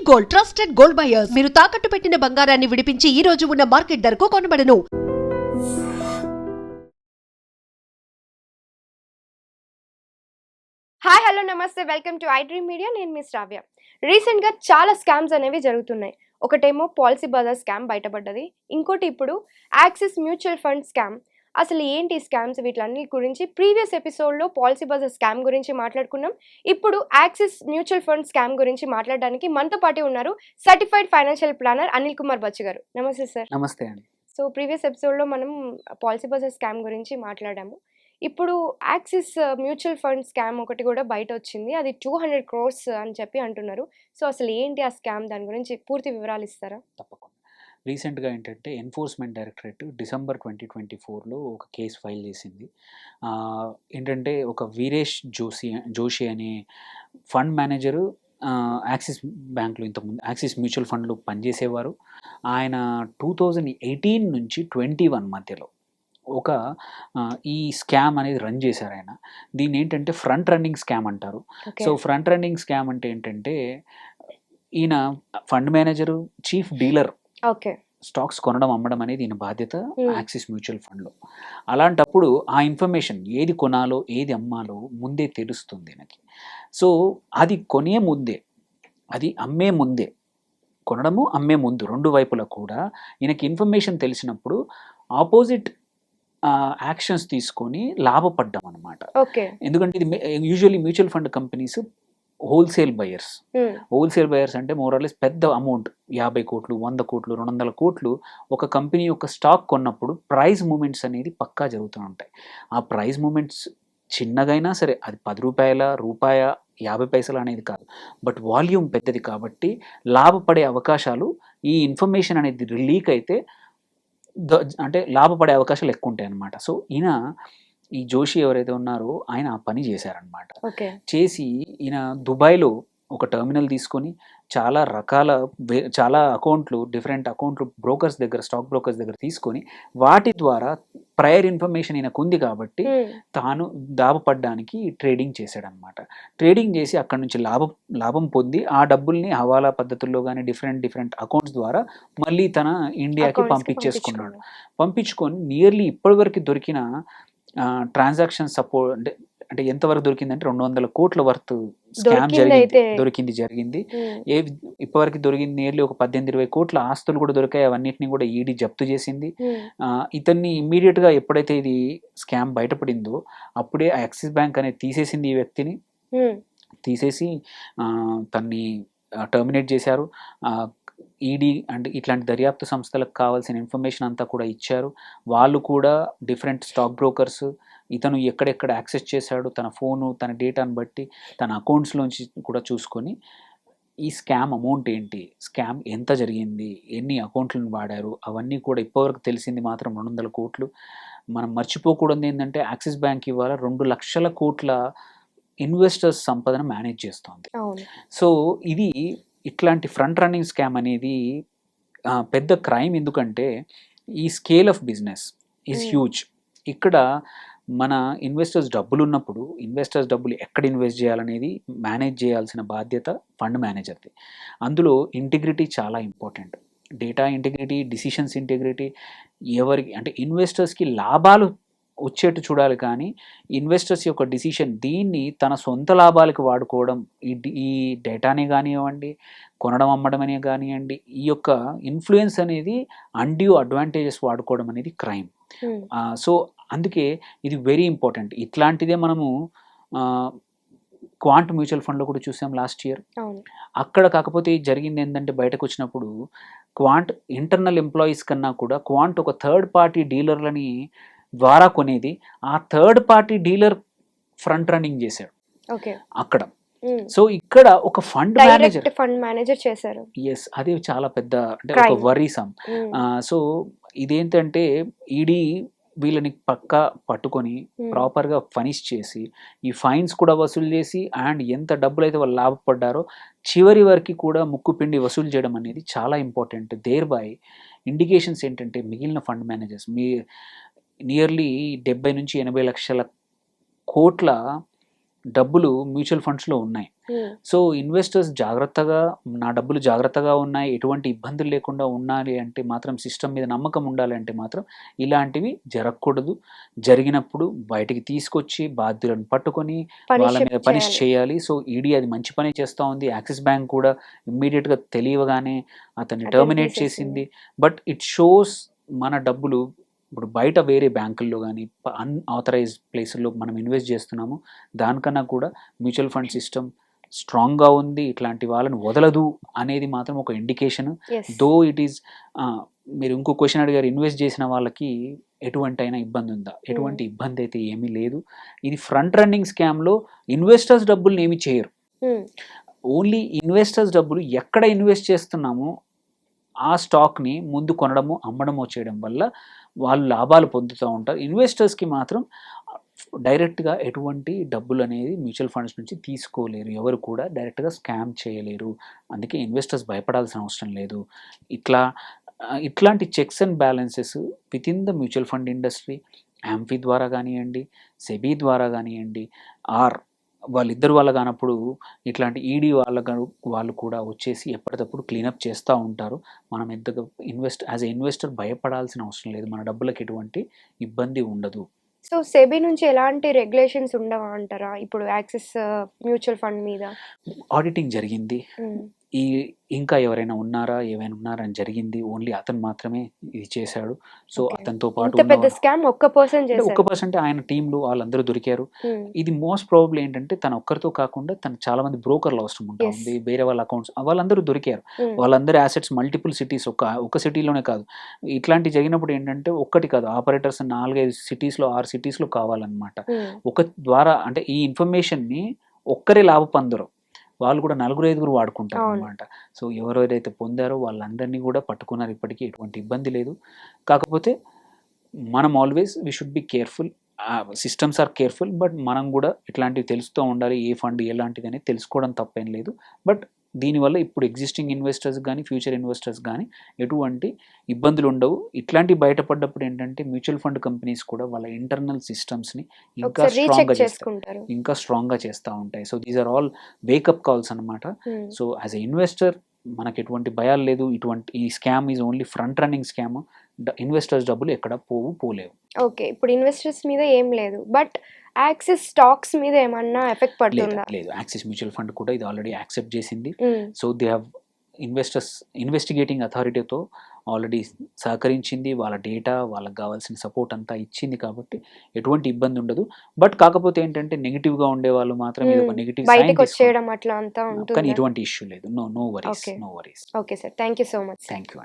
Gold, trusted gold buyers. మీరు తాకట్టు పెట్టిన బంగారాన్ని విడిపించి ఈ రోజు ఉన్న మార్కెట్ ధరకు కొనబడను. హాయ్ హలో నమస్తే, welcome to I dream media. నేను మీ శ్రావ్య. రీసెంట్గా చాలా స్కామ్స్ అనేవి జరుగుతున్నాయి. ఒకటేమో పాలసీ బజార్ స్కామ్ బయటపడ్డది, ఇంకోటి ఇప్పుడు యాక్సిస్ మ్యూచువల్ ఫండ్ స్కామ్. అసలు ఏంటి స్కామ్స్, వీటిలన్నీ గురించి ప్రీవియస్ ఎపిసోడ్లో పాలసీ బజార్ స్కామ్ గురించి మాట్లాడుకున్నాం. ఇప్పుడు యాక్సిస్ మ్యూచువల్ ఫండ్ స్కామ్ గురించి మాట్లాడడానికి మనతో పాటు ఉన్నారు certified financial planner Anil Kumar Bachchi గారు. నమస్తే సార్. నమస్తే అండి. సో ప్రీవియస్ ఎపిసోడ్లో మనం పాలసీ బజార్ స్కామ్ గురించి మాట్లాడాము. ఇప్పుడు యాక్సిస్ మ్యూచువల్ ఫండ్ స్కామ్ ఒకటి కూడా బయట వచ్చింది, అది 200 crores అని చెప్పి అంటున్నారు. సో అసలు ఏంటి ఆ స్కామ్, దాని గురించి పూర్తి వివరాలు ఇస్తారా? తప్పకుండా. రీసెంట్గా ఏంటంటే ఎన్ఫోర్స్మెంట్ డైరెక్టరేట్ డిసెంబర్ 2024లో ఒక కేసు ఫైల్ చేసింది. ఏంటంటే ఒక వీరేష్ జోషి అనే ఫండ్ మేనేజరు యాక్సిస్ బ్యాంక్లో ఇంతకుముందు యాక్సిస్ మ్యూచువల్ ఫండ్లో పనిచేసేవారు. ఆయన 2018 నుంచి 21 మధ్యలో ఒక ఈ స్కామ్ అనేది రన్ చేశారు ఆయన. దీన్ని ఏంటంటే ఫ్రంట్ రన్నింగ్ స్కామ్ అంటారు. సో ఫ్రంట్ రన్నింగ్ స్కామ్ అంటే ఏంటంటే ఈయన fund manager, chief dealer, stocks కొనడం అమ్మడం అనేది ఈయన బాధ్యత యాక్సిస్ మ్యూచువల్ ఫండ్లో. అలాంటప్పుడు ఆ ఇన్ఫర్మేషన్ ఏది కొనాలో ఏది అమ్మాలో ముందే తెలుస్తుంది ఈయనకి. సో అది కొనే ముందే, అది అమ్మే ముందే, కొనడము అమ్మే ముందు రెండు వైపులా కూడా ఈయనకి ఇన్ఫర్మేషన్ తెలిసినప్పుడు ఆపోజిట్ యాక్షన్స్ తీసుకొని లాభపడ్డాం అనమాట. ఎందుకంటే ఇది usually mutual fund companies wholesale buyers అంటే మోరల్లెస్ పెద్ద అమౌంట్ 50 కోట్లు, 100 కోట్లు, 200 కోట్లు ఒక కంపెనీ యొక్క స్టాక్ కొన్నప్పుడు ప్రైస్ మూమెంట్స్ అనేది పక్కా జరుగుతూ ఉంటాయి. ఆ ప్రైస్ మూమెంట్స్ చిన్నగైనా సరే, అది 10 రూపాయ 50 పైసలు అనేది కాదు, బట్ వాల్యూమ్ పెద్దది కాబట్టి లాభపడే అవకాశాలు, ఈ ఇన్ఫర్మేషన్ అనేది లీక్ అయితే అంటే లాభపడే అవకాశాలు ఎక్కువ ఉంటాయి అన్నమాట. సో ఈయన, ఈ జోషి ఎవరైతే ఉన్నారో ఆయన ఆ పని చేశారనమాట. చేసి ఈయన దుబాయ్లో ఒక టెర్మినల్ తీసుకొని చాలా అకౌంట్లు, డిఫరెంట్ అకౌంట్లు బ్రోకర్స్ దగ్గర, స్టాక్ బ్రోకర్స్ దగ్గర తీసుకొని వాటి ద్వారా ప్రయర్ ఇన్ఫర్మేషన్ ఈయనకు ఉంది కాబట్టి తాను లాభపడడానికి ట్రేడింగ్ చేశాడనమాట. ట్రేడింగ్ చేసి అక్కడ నుంచి లాభం పొంది ఆ డబ్బుల్ని హవాలా పద్ధతుల్లో కానీ డిఫరెంట్ అకౌంట్స్ ద్వారా మళ్ళీ తన ఇండియాకి పంపించుకొని నియర్లీ ఇప్పటివరకు దొరికిన ట్రాన్సాక్షన్ సపోర్ట్ అంటే ఎంతవరకు దొరికిందంటే 200 కోట్ల వర్త్ స్కామ్ జరిగింది. ఇప్పటివరకు దొరికింది నియర్లీ ఒక 18-20 కోట్ల ఆస్తులు కూడా దొరికాయి. అవన్నిటిని కూడా ఈడీ జప్తు చేసింది. ఇతన్ని ఇమ్మీడియట్ గా ఎప్పుడైతే ఇది స్కామ్ బయటపడిందో అప్పుడే యాక్సిస్ బ్యాంక్ అనేది తీసేసింది. ఈ వ్యక్తిని తీసేసి తన్ని టర్మినేట్ చేశారు. ఈడీ అండ్ ఇట్లాంటి దర్యాప్తు సంస్థలకు కావాల్సిన ఇన్ఫర్మేషన్ అంతా కూడా ఇచ్చారు. వాళ్ళు కూడా డిఫరెంట్ స్టాక్ బ్రోకర్స్ ఇతను ఎక్కడెక్కడ యాక్సెస్ చేశాడు, తన ఫోను, తన డేటాను బట్టి తన అకౌంట్స్లోంచి కూడా చూసుకొని ఈ స్కామ్ అమౌంట్ ఏంటి, స్కామ్ ఎంత జరిగింది, ఎన్ని అకౌంట్లను వాడారు, అవన్నీ కూడా ఇప్పటివరకు తెలిసింది మాత్రం 200 కోట్లు. మనం మర్చిపోకూడదు ఏంటంటే యాక్సిస్ బ్యాంక్ ఇవాళ 2 లక్షల కోట్ల ఇన్వెస్టర్స్ సంపదను మేనేజ్ చేస్తోంది. సో ఇది ఇట్లాంటి ఫ్రంట్ రన్నింగ్ స్కామ్ అనేది పెద్ద క్రైమ్. ఎందుకంటే ఈ scale of business is huge. ఇక్కడ మన ఇన్వెస్టర్స్ డబ్బులు ఉన్నప్పుడు ఇన్వెస్టర్స్ డబ్బులు ఎక్కడ ఇన్వెస్ట్ చేయాలనేది మేనేజ్ చేయాల్సిన బాధ్యత ఫండ్ మేనేజర్ది. అందులో ఇంటిగ్రిటీ చాలా important. Data integrity, decisions integrity, ఎవరికి అంటే ఇన్వెస్టర్స్కి లాభాలు వచ్చేట్టు చూడాలి, కానీ ఇన్వెస్టర్స్ యొక్క డిసిషన్ దీన్ని తన సొంత లాభాలకు వాడుకోవడం, ఈ డేటానే కానివ్వండి, కొనడం అమ్మడం అనే కానివ్వండి, ఈ యొక్క ఇన్ఫ్లుయెన్స్ అనేది అన్డ్యూ అడ్వాంటేజెస్ వాడుకోవడం అనేది క్రైమ్. సో అందుకే ఇది వెరీ ఇంపార్టెంట్. ఇట్లాంటిదే మనము క్వాంట్ మ్యూచువల్ ఫండ్లో కూడా చూసాం లాస్ట్ ఇయర్. అక్కడ కాకపోతే జరిగింది ఏంటంటే బయటకు వచ్చినప్పుడు క్వాంట్ ఇంటర్నల్ ఎంప్లాయీస్ కన్నా కూడా క్వాంట్ ఒక థర్డ్ పార్టీ డీలర్లని ద్వారా కొనేది. ఆ third party dealer front running చేశాడు అక్కడ. సో ఇక్కడ ఒక ఫండ్ మేనేజర్ చేశారు. ఎస్, అది చాలా పెద్ద అంటే ఒక వరీసమ్. సో ఇదేంటంటే ఈడీ వీళ్ళని పక్కా పట్టుకొని ప్రాపర్గా ఫైన్స్ చేసి, ఈ ఫైన్స్ కూడా వసూలు చేసి, అండ్ ఎంత డబ్బులు అయితే వాళ్ళు లాభపడ్డారో చివరి వరకు కూడా ముక్కుపిండి వసూలు చేయడం అనేది చాలా ఇంపార్టెంట్. దేర్ బై ఇండికేషన్స్ ఏంటంటే మిగిలిన ఫండ్ మేనేజర్స్ నియర్లీ 70 నుంచి 80 లక్షల కోట్ల డబ్బులు మ్యూచువల్ ఫండ్స్లో ఉన్నాయి. సో ఇన్వెస్టర్స్ జాగ్రత్తగా, నా డబ్బులు జాగ్రత్తగా ఉన్నాయి, ఎటువంటి ఇబ్బందులు లేకుండా ఉండాలి అంటే మాత్రం, సిస్టమ్ మీద నమ్మకం ఉండాలి అంటే మాత్రం ఇలాంటివి జరగకూడదు. జరిగినప్పుడు బయటికి తీసుకొచ్చి బాధ్యులను పట్టుకొని వాళ్ళ మీద పనిష్ చేయాలి. సో ఈడీ అది మంచి పని చేస్తూ ఉంది. యాక్సిస్ బ్యాంక్ కూడా ఇమ్మీడియట్గా తెలియగానే అతన్ని టర్మినేట్ చేసింది. బట్ ఇట్ షోస్ మన డబ్బులు ఇప్పుడు బయట వేరే బ్యాంకుల్లో కానీ అన్ఆథరైజ్డ్ ప్లేసుల్లో మనం ఇన్వెస్ట్ చేస్తున్నాము, దానికన్నా కూడా మ్యూచువల్ ఫండ్ సిస్టమ్ స్ట్రాంగ్గా ఉంది, ఇట్లాంటి వాళ్ళని వదలదు అనేది మాత్రం ఒక ఇండికేషన్. దో ఇట్ ఈస్, మీరు ఇంకో క్వశ్చన్ అడిగారు, ఇన్వెస్ట్ చేసిన వాళ్ళకి ఎటువంటి అయినా ఇబ్బంది ఉందా? ఎటువంటి ఇబ్బంది అయితే ఏమీ లేదు. ఇది ఫ్రంట్ రన్నింగ్ స్కామ్లో ఇన్వెస్టర్స్ డబ్బుల్ని ఏమి చేయరు. ఓన్లీ ఇన్వెస్టర్స్ డబ్బులు ఎక్కడ ఇన్వెస్ట్ చేస్తున్నామో ఆ స్టాక్ని ముందు కొనడము, అమ్మడము చేయడం వల్ల వాళ్ళు లాభాలు పొందుతూ ఉంటారు. ఇన్వెస్టర్స్కి మాత్రం డైరెక్ట్గా ఎటువంటి డబ్బులు అనేది మ్యూచువల్ ఫండ్స్ నుంచి తీసుకోలేరు, ఎవరు కూడా డైరెక్ట్గా స్కామ్ చేయలేరు. అందుకే ఇన్వెస్టర్స్ భయపడాల్సిన అవసరం లేదు. ఇట్లాంటి checks and balances with in the mutual fund industry, AMFI ద్వారా కానివ్వండి, సెబీ ద్వారా కానివ్వండి, ఆర్ వాళ్ళిద్దరు వాళ్ళ కానప్పుడు ఇట్లాంటి ఈడీ వాళ్ళు కూడా వచ్చేసి ఎప్పటికప్పుడు క్లీనప్ చేస్తూ ఉంటారు. మనం ఎంతగా యాజ్ ఎ ఇన్వెస్టర్ భయపడాల్సిన అవసరం లేదు, మన డబ్బులకు ఎటువంటి ఇబ్బంది ఉండదు. సో సెబీ నుంచి ఎలాంటి రెగ్యులేషన్స్ ఉండవా అంటారా ఇప్పుడు యాక్సిస్ మ్యూచువల్ ఫండ్ మీద? ఆడిటింగ్ జరిగింది, ఇంకా ఎవరైనా ఉన్నారా అని జరిగింది. ఓన్లీ అతను మాత్రమే ఇది చేశాడు. సో అతనితో పాటు పెద్ద స్కామ్ ఒక్క పర్సన్ ఆయన టీంలో వాళ్ళందరూ దొరికారు. ఇది మోస్ట్ ప్రాబబ్లీ ఏంటంటే తన ఒక్కరితో కాకుండా తను చాలా మంది బ్రోకర్లు అవసరం ఉంటుంది, వేరే వాళ్ళ అకౌంట్స్, వాళ్ళందరూ దొరికారు. వాళ్ళందరూ అసెట్స్ మల్టిపుల్ సిటీస్, ఒక సిటీలోనే కాదు. ఇట్లాంటి జరిగినప్పుడు ఏంటంటే ఒక్కటి కాదు, ఆపరేటర్స్ 4-5 సిటీస్లో 6 సిటీస్లో కావాలన్నమాట. ఒక ద్వారా అంటే ఈ ఇన్ఫర్మేషన్ని ఒక్కరే లాభపొందరు, వాళ్ళు కూడా 4-5 వాడుకుంటారు అనమాట. సో ఎవరెవరైతే పొందారో వాళ్ళందరినీ కూడా పట్టుకున్నారు. ఇప్పటికీ ఎటువంటి ఇబ్బంది లేదు. కాకపోతే మనం always we should be careful. Systems are careful, but మనం కూడా ఇట్లాంటివి తెలుస్తూ ఉండాలి. ఏ ఫండ్ ఎలాంటిది అనేది తెలుసుకోవడం తప్పేం లేదు. బట్ దీనివల్ల ఇప్పుడు ఎగ్జిస్టింగ్ ఇన్వెస్టర్స్ కానీ ఫ్యూచర్ ఇన్వెస్టర్స్ కానీ ఎటువంటి ఇబ్బందులు ఉండవు. ఇట్లాంటి బయటపడ్డప్పుడు ఏంటంటే మ్యూచువల్ ఫండ్ కంపెనీస్ కూడా వాళ్ళ ఇంటర్నల్ సిస్టమ్స్ని ఇంకా స్ట్రాంగ్గా చేస్తూ ఉంటాయి. So these are all wake up calls అనమాట. సో యాజ్ ఎ ఇన్వెస్టర్ మనకు ఎటువంటి భయాలు లేదు. ఈ scam is only front running scam. Investors డబ్బులు ఎక్కడ పోలేవు. ఓకే, ఇప్పుడు ఇన్వెస్టర్స్ మీద ఏం లేదు, బట్ యాక్సిస్ స్టాక్స్ మీద ఏమన్నా ఎఫెక్ట్ పడుతుందా? లేదు, యాక్సిస్ మ్యూచువల్ ఫండ్ కూడా ఇది ఆల్రెడీ యాక్సెప్ట్ చేసింది. సో దే హ్యావ్ ఇన్వెస్టిగేటింగ్ అథారిటీతో ఆల్రెడీ సహకరించింది, వాళ్ళ డేటా వాళ్ళకి కావాల్సిన సపోర్ట్ అంతా ఇచ్చింది, కాబట్టి ఎటువంటి ఇబ్బంది ఉండదు. బట్ కాకపోతే ఏంటంటే నెగిటివ్గా ఉండే వాళ్ళు మాత్రం ఇది ఒక నెగిటివ్ బయటకు వచ్చేయడం అట్లా అంతా ఉంటుంది, కానీ ఎటువంటి ఇష్యూ లేదు. No worries. Okay sir, thank you so much. Thank you.